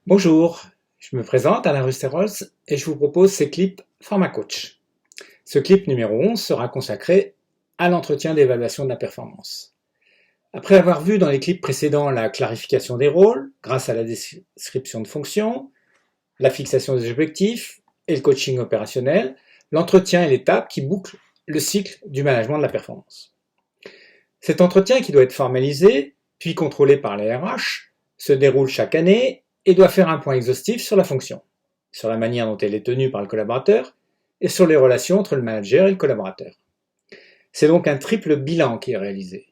Bonjour, je me présente Alain Rusterols et je vous propose ces clips PharmaCoach. Ce clip numéro 11 sera consacré à l'entretien d'évaluation de la performance. Après avoir vu dans les clips précédents la clarification des rôles grâce à la description de fonctions, la fixation des objectifs et le coaching opérationnel, l'entretien est l'étape qui boucle le cycle du management de la performance. Cet entretien, qui doit être formalisé puis contrôlé par les RH, se déroule chaque année et doit faire un point exhaustif sur la fonction, sur la manière dont elle est tenue par le collaborateur et sur les relations entre le manager et le collaborateur. C'est donc un triple bilan qui est réalisé.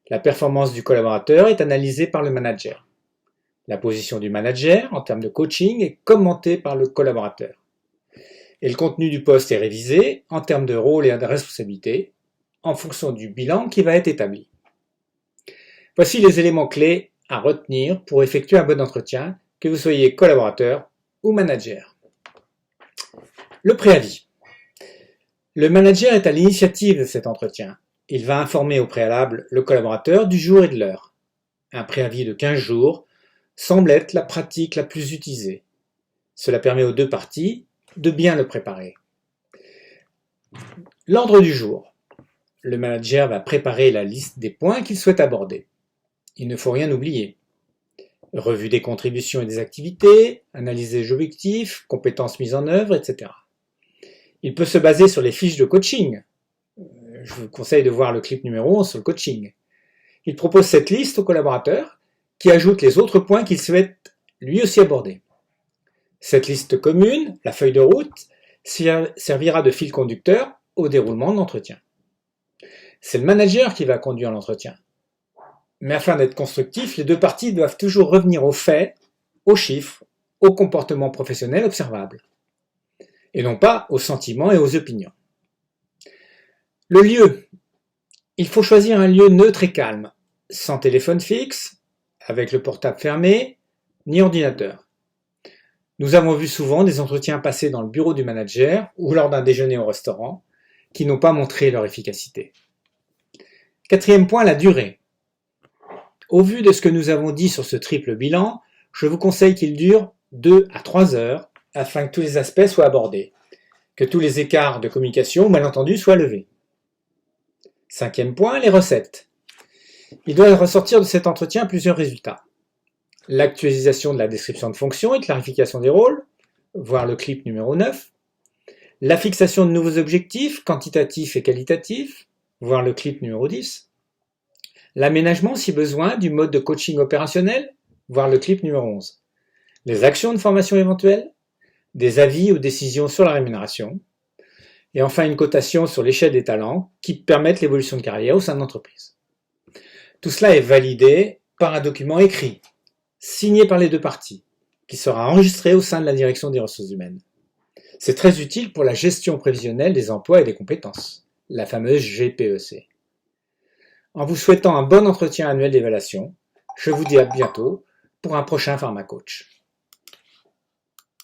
La performance du collaborateur est analysée par le manager. La position du manager en termes de coaching est commentée par le collaborateur. Et le contenu du poste est révisé en termes de rôle et de responsabilité en fonction du bilan qui va être établi. Voici les éléments clés à retenir pour effectuer un bon entretien, que vous soyez collaborateur ou manager. Le préavis. Le manager est à l'initiative de cet entretien. Il va informer au préalable le collaborateur du jour et de l'heure. Un préavis de 15 jours semble être la pratique la plus utilisée. Cela permet aux deux parties de bien le préparer. L'ordre du jour. Le manager va préparer la liste des points qu'il souhaite aborder. Il ne faut rien oublier. Revue des contributions et des activités, analyse des objectifs, compétences mises en œuvre, etc. Il peut se baser sur les fiches de coaching. Je vous conseille de voir le clip numéro 11 sur le coaching. Il propose cette liste au collaborateur qui ajoute les autres points qu'il souhaite lui aussi aborder. Cette liste commune, la feuille de route, servira de fil conducteur au déroulement de l'entretien. C'est le manager qui va conduire l'entretien. Mais afin d'être constructif, les deux parties doivent toujours revenir aux faits, aux chiffres, aux comportements professionnels observables, et non pas aux sentiments et aux opinions. Le lieu. Il faut choisir un lieu neutre et calme, sans téléphone fixe, avec le portable fermé, ni ordinateur. Nous avons vu souvent des entretiens passés dans le bureau du manager ou lors d'un déjeuner au restaurant qui n'ont pas montré leur efficacité. Quatrième point, la durée. Au vu de ce que nous avons dit sur ce triple bilan, je vous conseille qu'il dure 2 à 3 heures afin que tous les aspects soient abordés, que tous les écarts de communication ou malentendus soient levés. Cinquième point, les recettes. Il doit ressortir de cet entretien plusieurs résultats. L'actualisation de la description de fonction et clarification des rôles, voir le clip numéro 9. La fixation de nouveaux objectifs quantitatifs et qualitatifs, voir le clip numéro 10. L'aménagement, si besoin, du mode de coaching opérationnel, voir le clip numéro 11. Les actions de formation éventuelles, des avis ou décisions sur la rémunération, et enfin une cotation sur l'échelle des talents qui permettent l'évolution de carrière au sein de l'entreprise. Tout cela est validé par un document écrit, signé par les deux parties, qui sera enregistré au sein de la direction des ressources humaines. C'est très utile pour la gestion prévisionnelle des emplois et des compétences, la fameuse GPEC. En vous souhaitant un bon entretien annuel d'évaluation, je vous dis à bientôt pour un prochain PharmaCoach.